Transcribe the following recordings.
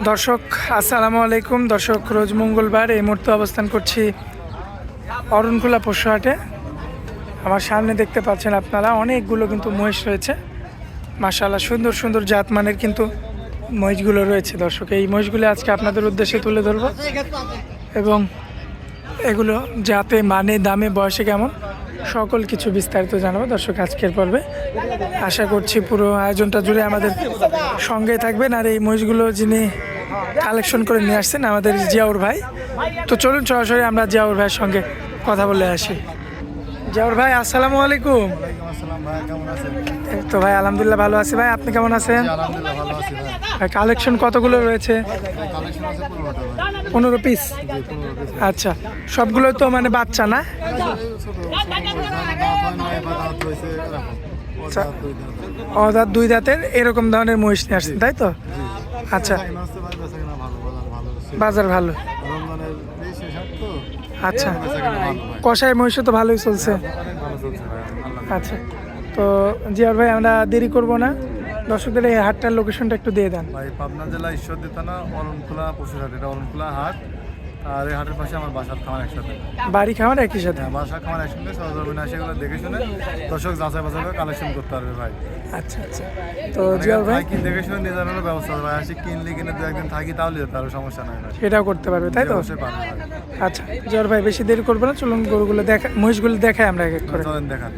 দর্শক আসসালামু আলাইকুম। দর্শক, রোজ মঙ্গলবার এই মুহূর্তে অবস্থান করছি অরণকুলা পশুহাটে। আমার সামনে দেখতে পাচ্ছেন আপনারা অনেকগুলো কিন্তু মহিষ রয়েছে। মাশাআল্লাহ সুন্দর সুন্দর জাতমানের কিন্তু মহিষগুলো রয়েছে। দর্শক, এই মহিষগুলো আজকে আপনাদের উদ্দেশ্যে তুলে ধরব এবং এগুলো জাতে, মানে, দামে, বয়সে কেমন সকল কিছু বিস্তারিত জানাবো দর্শক আজকের পর্বে। আশা করছি পুরো আয়োজনটা জুড়ে আমাদের সঙ্গে থাকবেন। আর এই মহিষগুলো যিনি কালেকশন করে নিয়ে আসছেন আমাদের জিয়াউর ভাই। তো চলুন সরাসরি আমরা জিয়াউর ভাইয়ের সঙ্গে কথা বলে আসি। জিয়াউর ভাই আসসালামু আলাইকুম। এই তো ভাই আলহামদুলিল্লাহ ভালো আছি। ভাই আপনি কেমন আছেন? ভাই কালেকশন কতগুলো রয়েছে? 15 পিস। আচ্ছা, সবগুলো তো মানে বাচ্চা না? অদাঁত, দুই দাঁতের এরকম ধরনের মহিষ নিয়ে আসছেন, তাই তো? আচ্ছা, বাজার ভালো। আচ্ছা, কষাই মহিষও তো ভালোই চলছে। আচ্ছা, তো জিয়ার ভাই আমরা দেরি করব না, দর্শকদের এই হাটটার লোকেশনটা একটু দিয়ে দেন। ভাই পাবনা জেলা ঈশ্বরদী থানা অরণকুলা পশুহাট, এটা অরণকুলা হাট। আর এই হাটের পাশে আমার বাসার খামার একসাথে। বাড়ি খামার একই সাথে? বাসার খামার একসঙ্গে, সরজমিনে আসে এগুলো দেখে শুনে দর্শক যাচাই বাছাই করে কালেকশন করতে পারবে ভাই। আচ্ছা আচ্ছা, তো জিয়ার ভাই কি দেখে শুনে নিয়ে যাওয়ার ব্যবস্থা ভাই, আসি কিনলে কিনে দু একদিন থাকি তাহলে যেতে পারবে, সমস্যা নাই ভাই। সেটাও করতে পারবে, তাই তো? অবশ্যই পারবে ভাই। আচ্ছা জিয়ার ভাই বেশি দেরি করবো না, চলুন গরুগুলো দেখা, মহিষগুলো দেখাই আমরা এক এক করে। চলেন দেখান।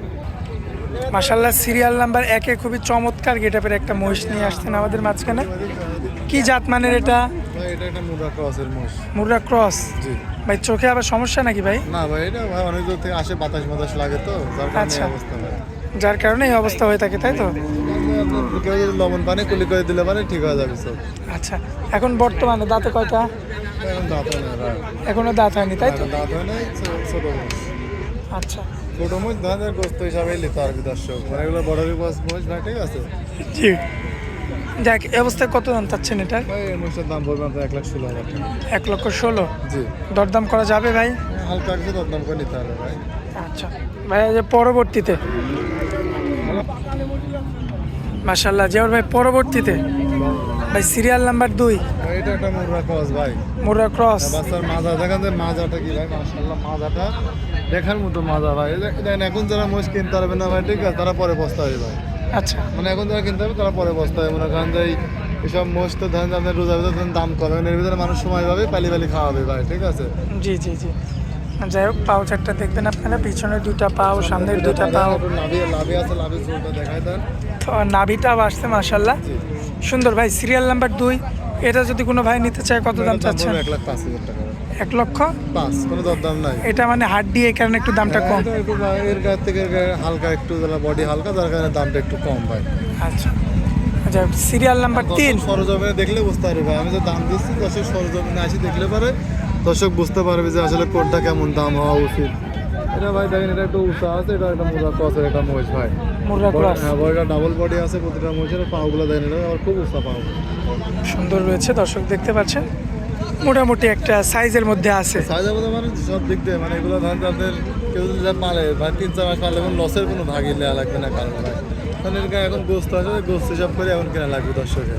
মাশাআল্লাহ সিরিয়াল নাম্বার 1-এ খুবই চমৎকার গেটআপের একটা মহিষ নিয়ে আসছেন আমাদের মাঝখানে। কি জাত মানের এটা? ভাই এটা একটা মুর্রা ক্রসের মোষ। মুর্রা ক্রস? জি ভাই চোখে আবার সমস্যা নাকি ভাই? না ভাই, এটা ভাই অনেক দূর থেকে আসে, বাতাস বাতাস লাগে তো, যার কারণে আচ্ছা, এই অবস্থা ভাই। যার কারণে এই অবস্থা হয়ে থাকে, তাই তো? কেউ যদি লবণ পানি কুলি করে দিলে মানে ঠিক হয়ে যাবে সব। আচ্ছা, এখন বর্তমানে দাঁতে কয়টা? এখন দাঁত হয় না ভাই, এখনো দাঁত হয়নি, তাই তো? দাঁত হয় নাই, ছোট মোষ। আচ্ছা, ছোট মোষ ধানের গোস্ত হিসাবে নিতে পারবি দর্শক, মানে এগুলো বড় মোষ ভাই, ঠিক আছে? জি। যাক, এই অবস্থায় কত দাম চাচ্ছেন এটার? ভাই এই মোষের দাম পড়বে আপনার 1,16,000 টাকা। 1,16,000? জি। দরদাম করা যাবে ভাই? হালকা একটু দরদাম করে নিতে হবে ভাই। আচ্ছা ভাই, যে পরবর্তীতে মাশাআল্লাহ জিয়াউর ভাই, পরবর্তীতে ভাই সিরিয়াল নাম্বার 2, এটা একটা মুর্রা ক্রস ভাই। মুর্রা ক্রস? বাচ্চার মাজা দেখেন, যে মাজাটা কি ভাই, মাশাআল্লাহ মাজাটা দেখার মতো মাজা ভাই। দেখেন এখন যারা মোষ কিনতে পারবে না ভাই, ঠিক আছে, তারা পরে পস্তাবে ভাই। আচ্ছা, মানে এখন যারা কিনতে হবে তারা পরে পস্তাবে। মনে করেন যে এইসব মোষ তো ধরেন আপনার রোজা ভিতরে দাম কমে, এর ভিতরে মানুষ সময় পাবে, পালি পালি খাওয়াবে ভাই, ঠিক আছে? জি জি জি। যাই হোক, পাও চারটা দেখবেন আপনারা, পিছনের দুটা পাও, সামনের দুটা পাও, লাভি আছে, লাভি ঝোলটা দেখায় দেন। তো নাভিটাও আসছে মাশাআল্লাহ সুন্দর। ভাই সিরিয়াল নাম্বার 2, এটা যদি কোনো ভাই নিতে চায় কত দাম চাচ্ছেন? 1,05,000 টাকা। 1,05,000? কোনো দরদাম নাই। এটা মানে হাড্ডি, এই কারণে একটু দামটা কম। এর গায়ে থেকে হালকা একটু, বডি হালকা, যার কারণে দামটা একটু কম ভাই। আচ্ছা আচ্ছা, সিরিয়াল নাম্বার 3? সরজমিনে দেখলে বুঝতে পারবে ভাই, আমি যে দাম দিচ্ছি দর্শক সরজমিনে আসি দেখলে পারে, দর্শক বুঝতে পারবে যে আসলে কোনটা কেমন দাম হওয়া উচিত। এটা ভাই দেখেন, এটা একটু উঁচা আছে, এটা একটা মুর্রা ক্রসের একটা মহিষ ভাই। মুর্রা ক্রস? হ্যাঁ, বডিটা ডাবল বডি আছে প্রতিটা মহিষের। পাগুলো দেখেন, এটা আমার খুব উঁচা পাও, সুন্দর রয়েছে দর্শক দেখতে পাচ্ছেন, মোটামুটি একটা সাইজের মধ্যে আছে। সাইজের মধ্যে মানে সব দিক দিয়ে, মানে এগুলো ধরেন আপনাদের কেউ যদি যা পালে ভাই 3-4 মাস পালে, এবং লসের কোনো ভাগই নেওয়া লাগবে না কারণ ভাই। কারণ এর গায়ে এখন গোস্ত আছে, গোস্ত হিসাব করে এখন কেনা লাগবে দর্শকের।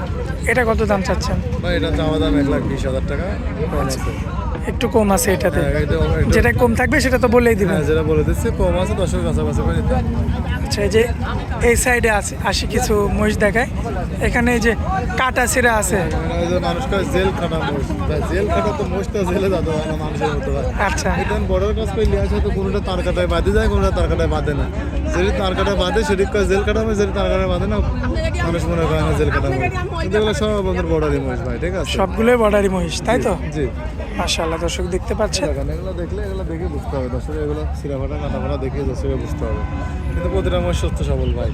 এটা কত দাম চাচ্ছেন? ভাই এটা চাওয়া দাম 1,20,000 টাকা, কম আছে, একটু কম আছে এটাতে? হ্যাঁ, যেটা কম থাকবে সেটা তো বলেই দিবেন। হ্যাঁ, যেটা বলে দিচ্ছি কম আছে, দর্শক কাছাকাছি করে নিতে। আচ্ছা, এই যে এই সাইডে আছে, আসি কিছু মহিষ দেখায়। এখানে এই যে কাটা ছিঁড়া আছে, ওই যে মানুষ কয় জেল খাটা মোষ ভাই, জেল খাটা তো মোষটা জেলে যাতে হয় না মানুষের মতো ভাই। আচ্ছা, এটা বর্ডার কাজ করে লিয়ে আসে, তো কোনোটা তার কাটায় বাঁধে যায়, কোনোটা তার কাটায় বাঁধে না। যেটি তার কাটায় বাঁধে সেটি কয় জেল কাটা মোষ, যেটি তার কাটায় বাঁধে না মানুষ মনে করে না জেল কাটা মোষ। কিন্তু এগুলো সব আমাদের বর্ডারি মোষ ভাই, ঠিক আছে? সবগুলোই বর্ডারি মহিষ, তাই তো? জি। মাশাআল্লাহ দর্শক দেখতে পাচ্ছেন, এগুলো দেখলে এগুলো দেখে বুঝতে হবে দর্শক, এগুলো সিরাফাটা কাটাফাটা দেখে দর্শকে বুঝতে হবে। কিন্তু প্রতিটা মোষ সুস্থ সবল ভাই,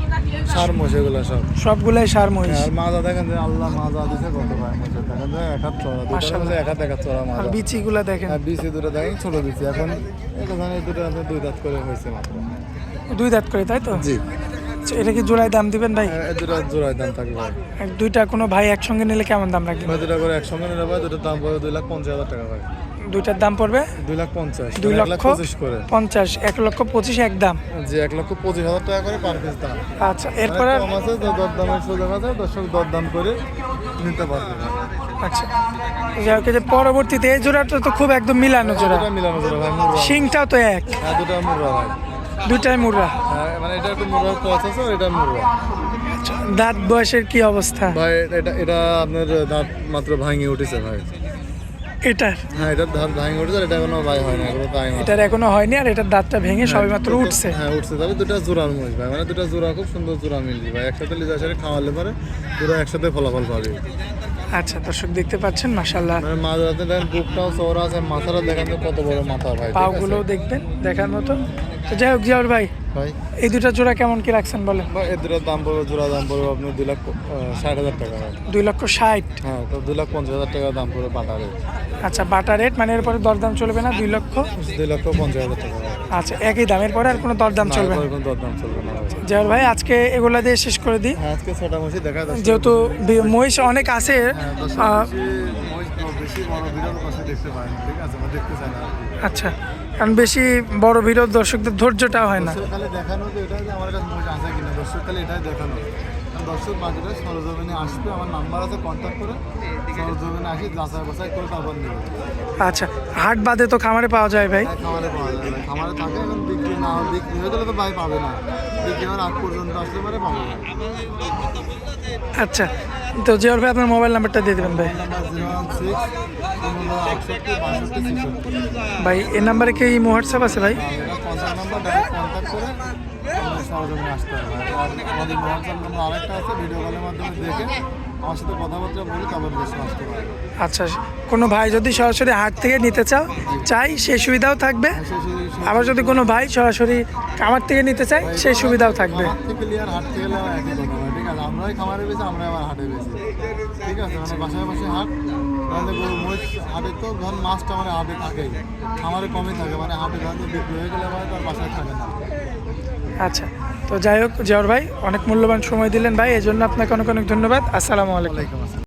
সার মোষ এগুলো সব, সবগুলাই সার মহিষ। আর মাজা দেখেন যে আল্লাহ মাজা দিছে কত ভাই, মোষের দেখেন যে এক হাত চড়া, দুটো মধ্যে এক হাত চড়া আর মাজা। বিচিগুলা দেখেন, আর বিচি দুটো দেখেন ছোট বিচি, এখন এখানে দুটো আছে 2 দাঁত করে হয়েছে মাত্র। 2 দাঁত করে, তাই তো? জি। আচ্ছা, এটা কি জোড়ায় দাম দিবেন ভাই? দুটো জোড়ায় দাম থাকবে ভাই। দুইটা কোনো ভাই একসঙ্গে নিলে কেমন দাম রাখবেন? ভাই দুটো করে একসঙ্গে নিলে ভাই দুটোর দাম পড়বে 2,50,000 টাকা ভাই। দুইটার দাম পড়বে 2,50,000, 2,25,000 করে 50, 1,25,000 এক দাম। জি, 1,25,000 টাকা করে পার পিস দাম। আচ্ছা, এরপরে কম আছে, দরদামের সুযোগ আছে, দর্শক দরদাম করে নিতে পারবে। আচ্ছা, যাই হোক, এই যে পরবর্তীতে এই জোড়াটা তো খুব একদম মিলানো জোড়া, দুটা মিলানো জোড়া ভাই, মুর্রা। শিংটাও তো এক, হ্যাঁ, দুটা মুর্রা ভাই। দুটাই মুর্রা। হ্যাঁ, মানে এটা একটু মুর্রার ক্রস আছে, আর এটা মুর্রা। দাঁত বয়সের কি অবস্থা ভাই এটা আপনার দাঁত মাত্র ভাঙিয়ে উঠেছে ভাই। এটার? হ্যাঁ, এটার দাঁত ভাঙিয়ে উঠেছে, আর এটা এখনো ভাই হয় না, এখনো টাইম আছে। এটার এখনো হয়নি, আর এটার দাঁতটা ভেঙে সবেমাত্র উঠছে। হ্যাঁ, উঠছে। তবে দুটা জোড়ার মহিষ ভাই, মানে দুটা জোড়া খুব সুন্দর জোড়া মিলছে ভাই, একসাথে লিজার সাথে খাওয়ালে পরে দুটো একসাথে ফলাফল পাবে। আচ্ছা দর্শক দেখতে পাচ্ছেন মাশাআল্লাহ, মানে মাঝ রাতে দেখেন বুকটাও চওড়া আছে, মাথাটা দেখেন তো কত বড় মাথা ভাই, ঠিক আছে? পাগুলোও দেখবেন দেখার মতো। তো যাই হোক জিয়াউর ভাই, ভাই এই দুটা জোড়া কেমন কি রাখছেন বলেন? ভাই এর দুটার দাম পড়বে, জোড়া দাম পড়বে আপনার 2,60,000 টাকা ভাই। 2,60,000। হ্যাঁ, তো 2,50,000 টাকা দাম পড়বে বাটারে। আচ্ছা, বাটা রেট, মানে এরপরে দরদাম চলবে না? 2,00,000। 2,50,000 টাকা ভাই। আচ্ছা, একই দামের পরে আর কোনো দরদাম চলবে না? এরপরে কোনো দরদাম চলবে না ভাই। জিয়াউর ভাই, আজকে এগুলা দিয়ে শেষ করে দিই, হ্যাঁ, আজকে ছটা মহিষ দেখা যাচ্ছে। যেহেতু মহিষ অনেক আছে। বেশি বড় ভিডিওর পাশে দেখতে পায় না, ঠিক আছে? দেখতে চায় না। আচ্ছা, কারণ বেশি বড় ভিডিও দর্শকদের ধৈর্যটা হয় না। দর্শক খালি দেখানো যে এটা যে আমার কাছে মহিষ আছে কিনা, দর্শক খালি এটাই দেখানো। কারণ দর্শক বাকিটা সরজমিনে আসবে, আমার নাম্বার আছে, কন্ট্যাক্ট করে সরজমিনে আসি, যাচাই বাছাই করে তারপর নেবে। আচ্ছা, হাট বাদে তো খামারে পাওয়া যায় ভাই? হ্যাঁ, খামারে পাওয়া যায় ভাই। খামারে থাকে, এখন বিক্রি না বিক্রি হয়ে গেলে তো ভাই পাবে না, বিক্রি হওয়ার আগ পর্যন্ত আসলে পরে পাবে না। আচ্ছা, তো জিয়াউর ভাই আপনার মোবাইল নাম্বারটা দিয়ে দেবেন ভাই। নাম্বার 016-1568-62। ভাই এই নাম্বারে কি হোয়াটসঅ্যাপ আছে ভাই? এটা কন্ট্যাক্ট নাম্বার, ডাইরেক্ট কন্ট্যাক্ট করে সরজমিনে আসতে হবে। আর আমাদের হোয়াটসঅ্যাপ নাম্বার আরেকটা আছে, ভিডিও কলের মাধ্যমে দেখে আমার সাথে কথাবার্তা বলে তারপর বেশি আসতে পারে। আচ্ছা, কোনো ভাই যদি সরাসরি হাট থেকে নিতে চাই সেই সুবিধাও থাকবে, আবার যদি কোনো ভাই সরাসরি খামার থেকে নিতে চায় সেই সুবিধাও থাকবে। খামার থেকে লিয়ার হাট থেকে লিয়ার একই কথা হয়, ঠিক আছে? আমরাই খামারে বেশি, আমরাই আবার হাটে বেশি, ঠিক আছে? মানে বাসায় বাসায় হাট, তাহলে গরু মহিষ হাটে তো ধর মাছটা মানে হাটে থাকেই, খামারে কমই থাকে, মানে হাটে ধর বিক্রি হয়ে গেলে মানে তার বাসায় থাকে না। আচ্ছা, তো যাই হোক জিয়াউর ভাই, অনেক মূল্যবান সময় দিলেন ভাই, এই জন্য আপনাকে অনেক অনেক ধন্যবাদ। আসসালামু আলাইকুম। ওয়ালাইকুম আসসালাম।